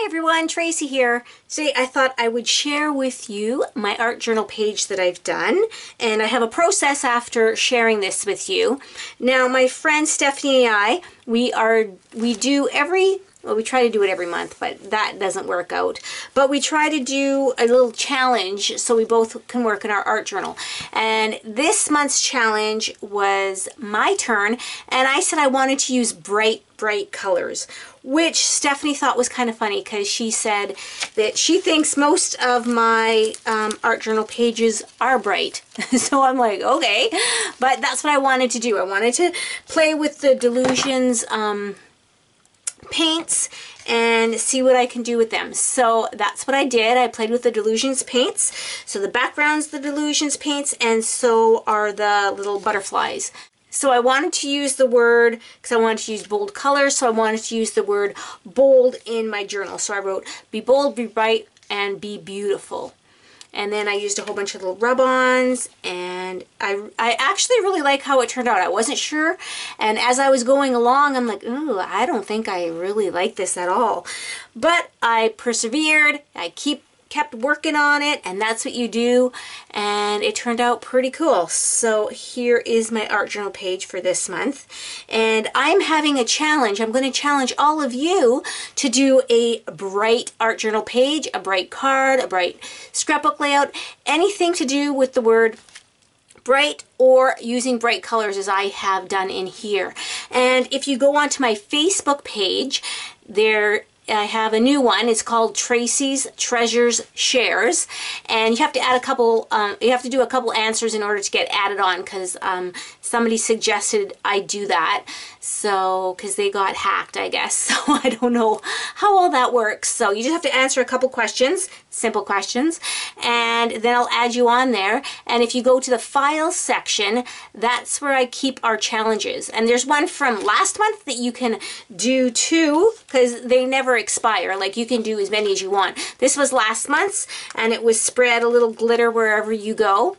Hi everyone, Tracy here. Today I thought I would share with you my art journal page that I've done, and I have a process after sharing this with you. Now my friend Stephanie and I, we try to do it every month, but that doesn't work out. But we try to do a little challenge so we both can work in our art journal. And this month's challenge was my turn, and I said I wanted to use bright colors, which Stephanie thought was kind of funny because she said that she thinks most of my art journal pages are bright. So I'm like, okay, but that's what I wanted to do. I wanted to play with the Delusions paints and see what I can do with them. So that's what I did. I played with the Delusions paints. So the background's the Delusions paints, and so are the little butterflies. So I wanted to use the word, because I wanted to use bold colors, so I wanted to use the word bold in my journal. So I wrote, be bold, be bright, and be beautiful. And then I used a whole bunch of little rub-ons, and I actually really like how it turned out. I wasn't sure, and as I was going along, I'm like, ooh, I don't think I really like this at all. But I persevered, I kept working on it, and that's what you do, and it turned out pretty cool. So here is my art journal page for this month, and I'm having a challenge. I'm going to challenge all of you to do a bright art journal page, a bright card, a bright scrapbook layout, anything to do with the word bright or using bright colors as I have done in here. And if you go onto my Facebook page, I have a new one. It's called Tracy's Treasures Shares, and you have to add a couple. You have to do a couple answers in order to get added on, because somebody suggested I do that. So, because they got hacked, I guess. So I don't know how all that works. So you just have to answer a couple questions, simple questions, and then I'll add you on there. And if you go to the files section, that's where I keep our challenges. And there's one from last month that you can do too, because they never expire. Like, you can do as many as you want. This was last month's, and it was spread a little glitter wherever you go.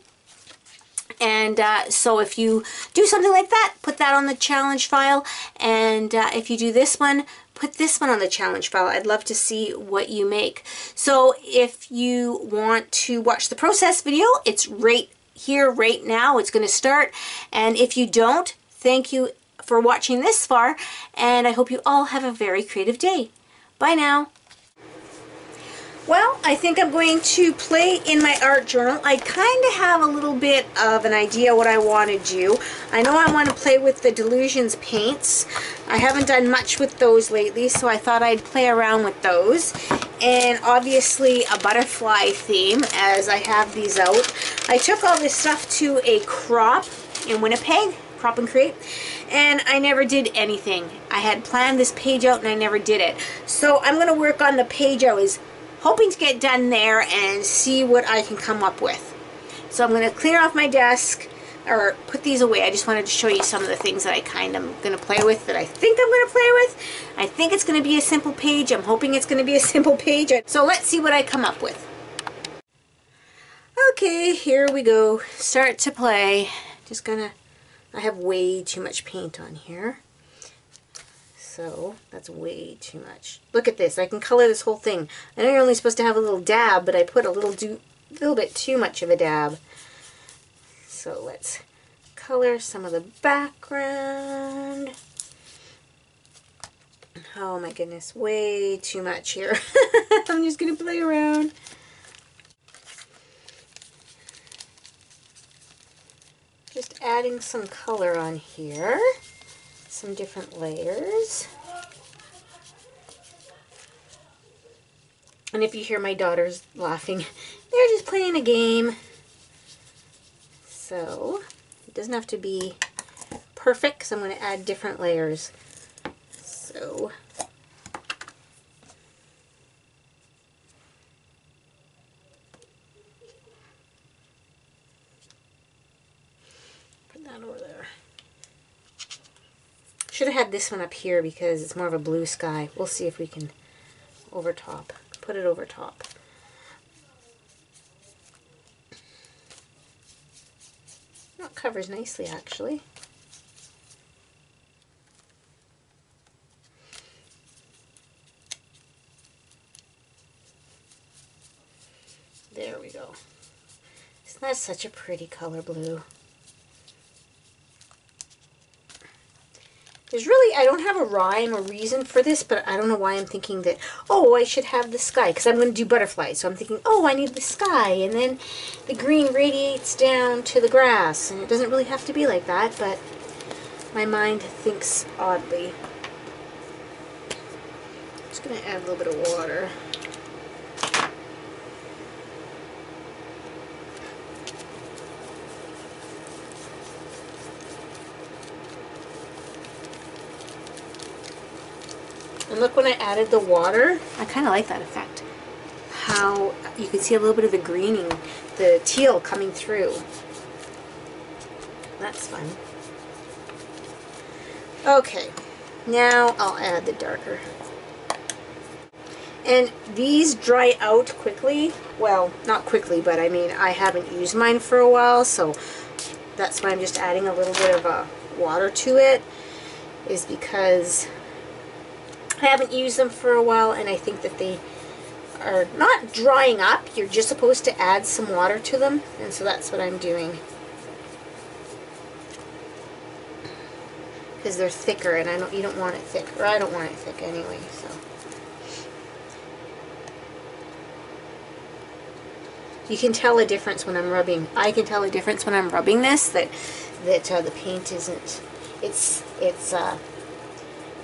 And so if you do something like that, put that on the challenge file. And if you do this one, put this one on the challenge file. I'd love to see what you make. So if you want to watch the process video, it's right here, right now. It's going to start. And if you don't, thank you for watching this far. And I hope you all have a very creative day. Bye now. Well, I think I'm going to play in my art journal. I kind of have a little bit of an idea what I want to do. I know I want to play with the Delusions paints. I haven't done much with those lately, so I thought I'd play around with those. And obviously a butterfly theme, as I have these out. I took all this stuff to a crop in Winnipeg, Crop and Create, and I never did anything. I had planned this page out and I never did it. So I'm going to work on the page I was hoping to get done there and see what I can come up with. So I'm going to clear off my desk, or put these away. I just wanted to show you some of the things that I kind of am going to play with, that I think I'm going to play with. I think it's going to be a simple page. I'm hoping it's going to be a simple page. So let's see what I come up with. Okay, here we go. Start to play. I have way too much paint on here. So that's way too much. Look at this. I can color this whole thing. I know you're only supposed to have a little dab, but I put a little bit too much of a dab. So let's color some of the background. Oh my goodness, way too much here. I'm just going to play around. Just adding some color on here. Some different layers. And if you hear my daughters laughing, they're just playing a game. So it doesn't have to be perfect, because I'm going to add different layers. So put that over there. Should have had this one up here because it's more of a blue sky. We'll see if we can over top. Put it over top. That covers nicely, actually. There we go. Isn't that such a pretty color blue? There's really, I don't have a rhyme or reason for this, but I don't know why I'm thinking that, oh, I should have the sky, because I'm going to do butterflies. So I'm thinking, oh, I need the sky, and then the green radiates down to the grass. And it doesn't really have to be like that, but my mind thinks oddly. I'm just going to add a little bit of water. And look, when I added the water, I kind of like that effect. How you can see a little bit of the greening, the teal coming through. That's fun. Okay, now I'll add the darker. And these dry out quickly. Well, not quickly, but I mean, I haven't used mine for a while, so that's why I'm just adding a little bit of water to it, is because I haven't used them for a while, and I think that they are not drying up. You're just supposed to add some water to them, and so that's what I'm doing. Because they're thicker, and you don't want it thick, or I don't want it thick anyway. So you can tell a difference when I'm rubbing. I can tell a difference when I'm rubbing this that the paint isn't.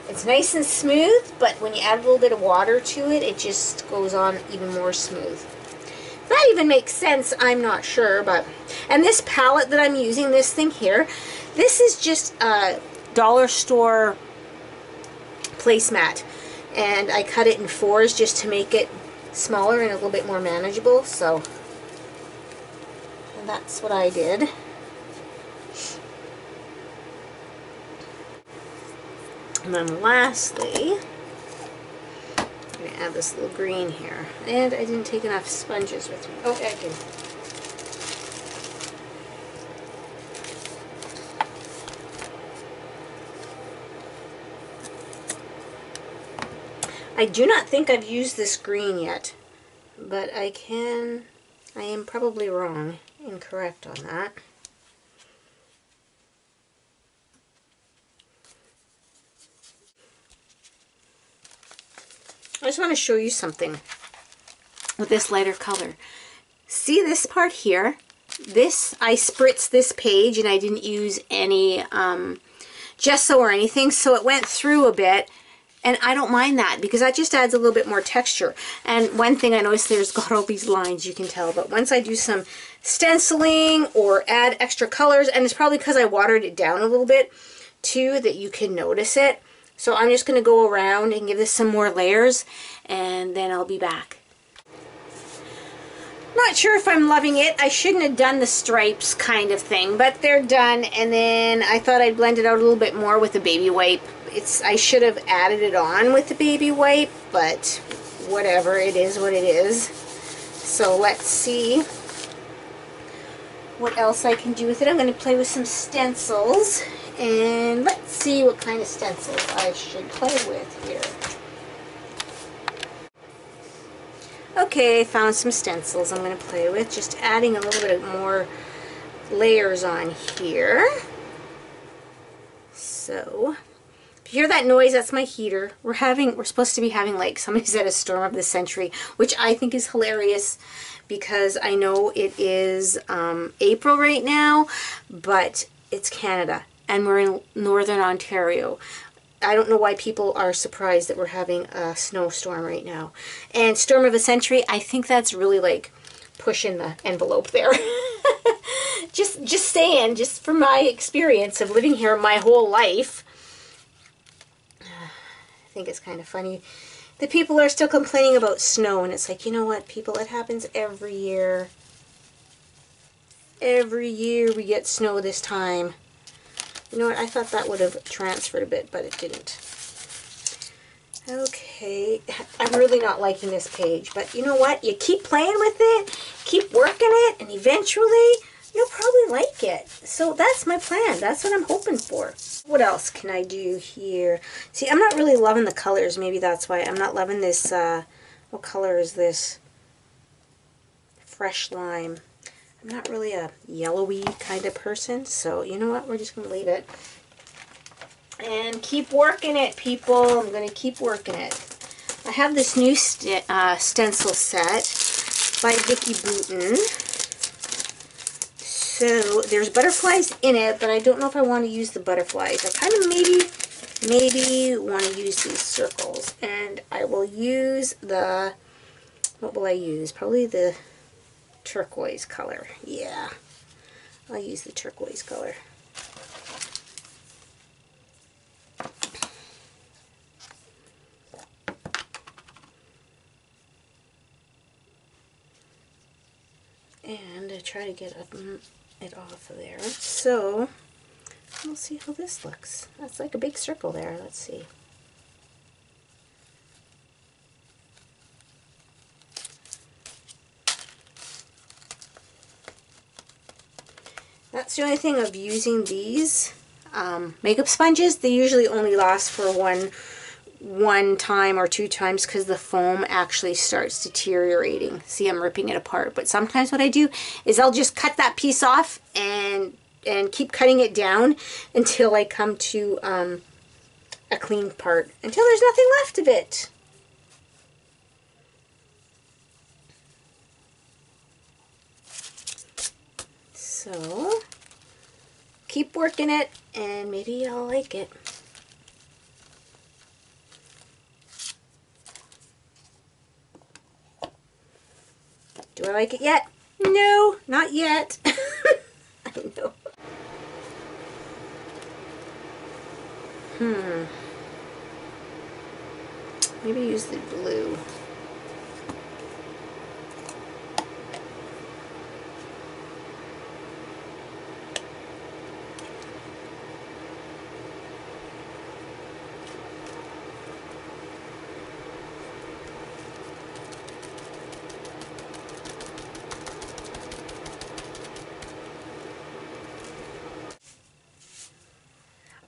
It's nice and smooth, but when you add a little bit of water to it, it just goes on even more smooth. If that even makes sense, I'm not sure, but... And this palette that I'm using, this thing here, this is just a dollar store placemat. And I cut it in 4s just to make it smaller and a little bit more manageable, so... And that's what I did. And then lastly, I'm going to add this little green here. And I didn't take enough sponges with me. Oh, I did. I do not think I've used this green yet, but I am probably wrong, incorrect on that. I just want to show you something with this lighter color. See this part here? This, I spritzed this page and I didn't use any gesso or anything, so it went through a bit, and I don't mind that because that just adds a little bit more texture. And one thing I noticed, there's got all these lines, you can tell, but once I do some stenciling or add extra colors, and it's probably because I watered it down a little bit too, that you can notice it. So I'm just going to go around and give this some more layers, and then I'll be back. Not sure if I'm loving it. I shouldn't have done the stripes kind of thing, but they're done. And then I thought I'd blend it out a little bit more with a baby wipe. I should have added it on with the baby wipe, but whatever, it is what it is. So let's see what else I can do with it. I'm going to play with some stencils. And let's see what kind of stencils I should play with here. Okay, I found some stencils I'm going to play with. Just adding a little bit more layers on here. So, if you hear that noise, that's my heater. We're supposed to be having, like, somebody said, a storm of the century, which I think is hilarious because I know it is April right now, but it's Canada. And we're in northern Ontario. I don't know why people are surprised that we're having a snowstorm right now. And storm of a century, I think that's really like pushing the envelope there. just saying, just from my experience of living here my whole life, I think it's kind of funny that people are still complaining about snow. And it's like, you know what, people, it happens every year. Every year we get snow this time. You know what, I thought that would have transferred a bit, but it didn't. Okay, I'm really not liking this page, but you know what? You keep playing with it, keep working it, and eventually you'll probably like it. So that's my plan. That's what I'm hoping for. What else can I do here? See, I'm not really loving the colors. Maybe that's why I'm not loving this. What color is this? fresh lime. I'm not really a yellowy kind of person, so you know what? We're just going to leave it. And keep working it, people. I'm going to keep working it. I have this new stencil set by Vicki Boutin. So there's butterflies in it, but I don't know if I want to use the butterflies. I kind of maybe want to use these circles. And I will use the, what will I use? Probably the turquoise color. Yeah, I'll use the turquoise color. And I try to get it off of there. So we'll see how this looks. That's like a big circle there. Let's see. That's the only thing of using these makeup sponges. They usually only last for one time or 2 times because the foam actually starts deteriorating. See, I'm ripping it apart. But sometimes what I do is I'll just cut that piece off and keep cutting it down until I come to a clean part, until there's nothing left of it. So keep working it and maybe I'll like it. Do I like it yet? No, not yet. I know. Maybe use the blue.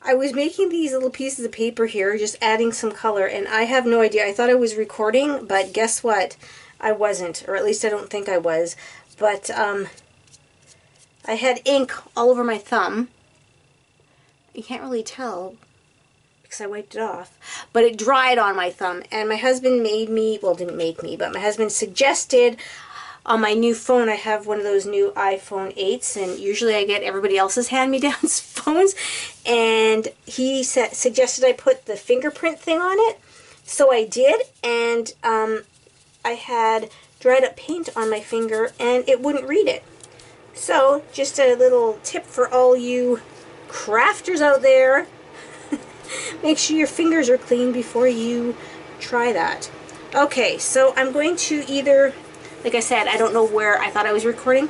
I was making these little pieces of paper here, just adding some color, and I have no idea. I thought I was recording, but guess what? I wasn't, or at least I don't think I was. But I had ink all over my thumb. You can't really tell because I wiped it off, but it dried on my thumb, and my husband made me, well, didn't make me, but my husband suggested on my new phone. I have one of those new iPhone 8s, and usually I get everybody else's hand-me-downs phones, and he suggested I put the fingerprint thing on it. So I did, and I had dried up paint on my finger, and it wouldn't read it. So just a little tip for all you crafters out there. Make sure your fingers are clean before you try that. Okay, so I'm going to either, like I said, I don't know where I thought I was recording.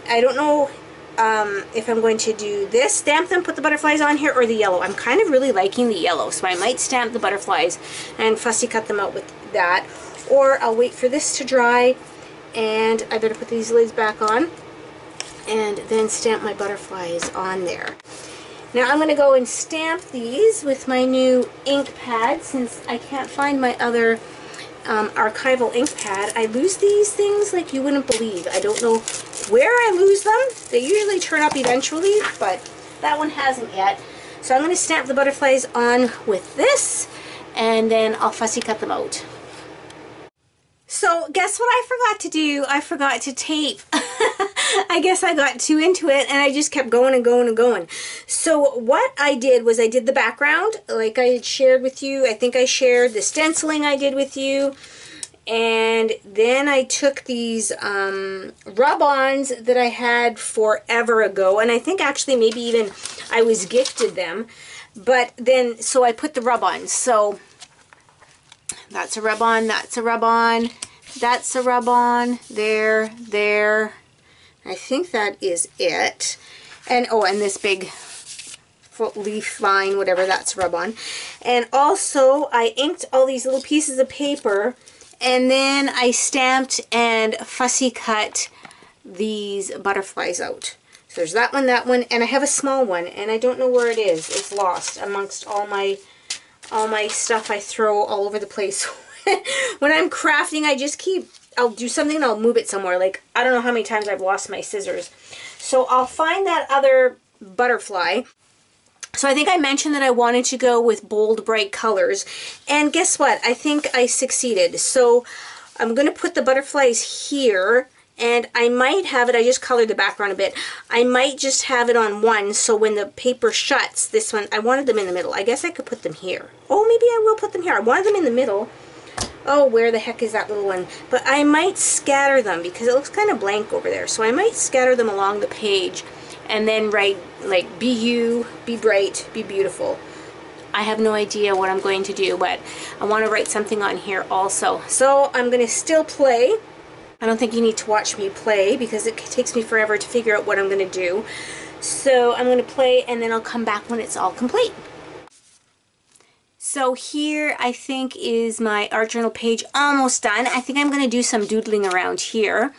I don't know if I'm going to do this, stamp them, put the butterflies on here, or the yellow. I'm kind of really liking the yellow, so I might stamp the butterflies and fussy cut them out with that. Or I'll wait for this to dry, and I better put these lids back on, and then stamp my butterflies on there. Now I'm going to go and stamp these with my new ink pad, since I can't find my other archival ink pad. I lose these things like you wouldn't believe. I don't know where I lose them. They usually turn up eventually, but that one hasn't yet. So I'm going to stamp the butterflies on with this, and then I'll fussy cut them out. So guess what I forgot to do? I forgot to tape. I guess I got too into it and I just kept going and going and going. So what I did was I did the background like I had shared with you. I think I shared the stenciling I did with you. And then I took these rub-ons that I had forever ago. And I think actually maybe even I was gifted them. But then, so I put the rub-ons. So that's a rub-on, that's a rub-on, that's a rub-on, there, there. I think that is it. And oh, and this big leaf line, whatever, that's rub-on. And also I inked all these little pieces of paper, and then I stamped and fussy cut these butterflies out. So there's that one, and I have a small one, and I don't know where it is. It's lost amongst all my stuff I throw all over the place. When I'm crafting, I just keep I'll do something and I'll move it somewhere. Like, I don't know how many times I've lost my scissors. So I'll find that other butterfly. So I think I mentioned that I wanted to go with bold, bright colors. And guess what? I think I succeeded. So I'm going to put the butterflies here. And I might have it, I just colored the background a bit. I might just have it on one, so when the paper shuts, this one, I wanted them in the middle. I guess I could put them here. Oh, maybe I will put them here. I wanted them in the middle. Oh, where the heck is that little one? But I might scatter them because it looks kind of blank over there. So I might scatter them along the page and then write, like, be you, be bright, be beautiful. I have no idea what I'm going to do, but I want to write something on here also. So I'm going to still play. I don't think you need to watch me play because it takes me forever to figure out what I'm going to do. So I'm going to play and then I'll come back when it's all complete. So here I think is my art journal page almost done. I think I'm going to do some doodling around here.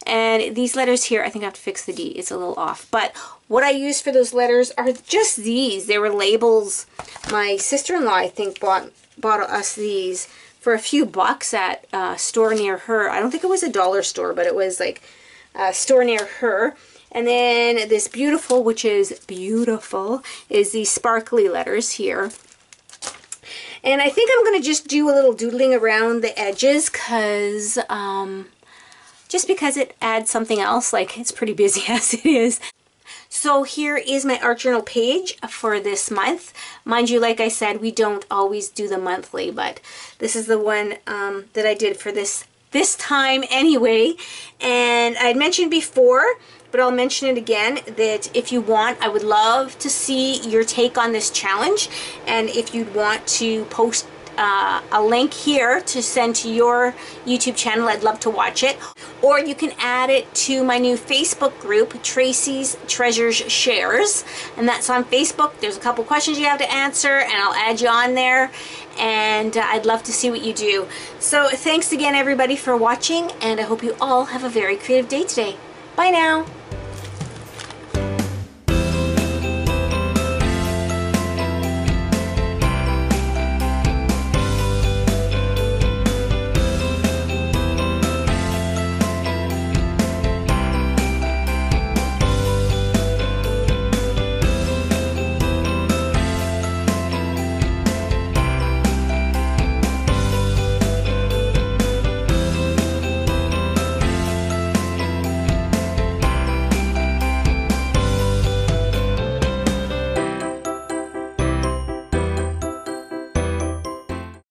And these letters here, I think I have to fix the D. It's a little off. But what I used for those letters are just these. They were labels. My sister-in-law, I think, bought us these for a few bucks at a store near her. I don't think it was a dollar store, but it was like a store near her. And then this beautiful, which is beautiful, is these sparkly letters here. And I think I'm going to just do a little doodling around the edges because, just because it adds something else. Like, it's pretty busy as it is. So here is my art journal page for this month. Mind you, like I said, we don't always do the monthly, but this is the one that I did for this time anyway. And I had mentioned before, but I'll mention it again, that if you want, I would love to see your take on this challenge. And if you'd want to post a link here to send to your YouTube channel, I'd love to watch it. Or you can add it to my new Facebook group, Tracy's Treasures Shares, and that's on Facebook. There's a couple questions you have to answer and I'll add you on there, and I'd love to see what you do. So thanks again everybody for watching, and I hope you all have a very creative day today. Bye now.